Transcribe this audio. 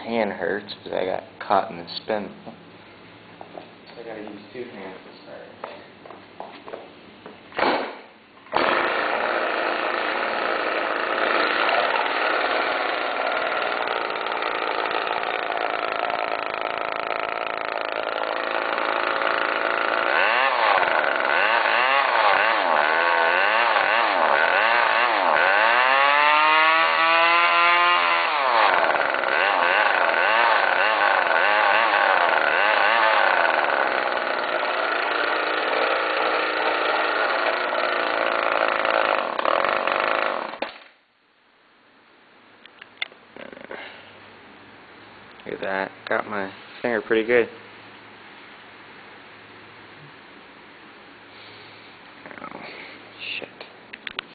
hand hurts because I got caught in the spindle. So I gotta use 2 hands to start. Look at that, got my finger pretty good.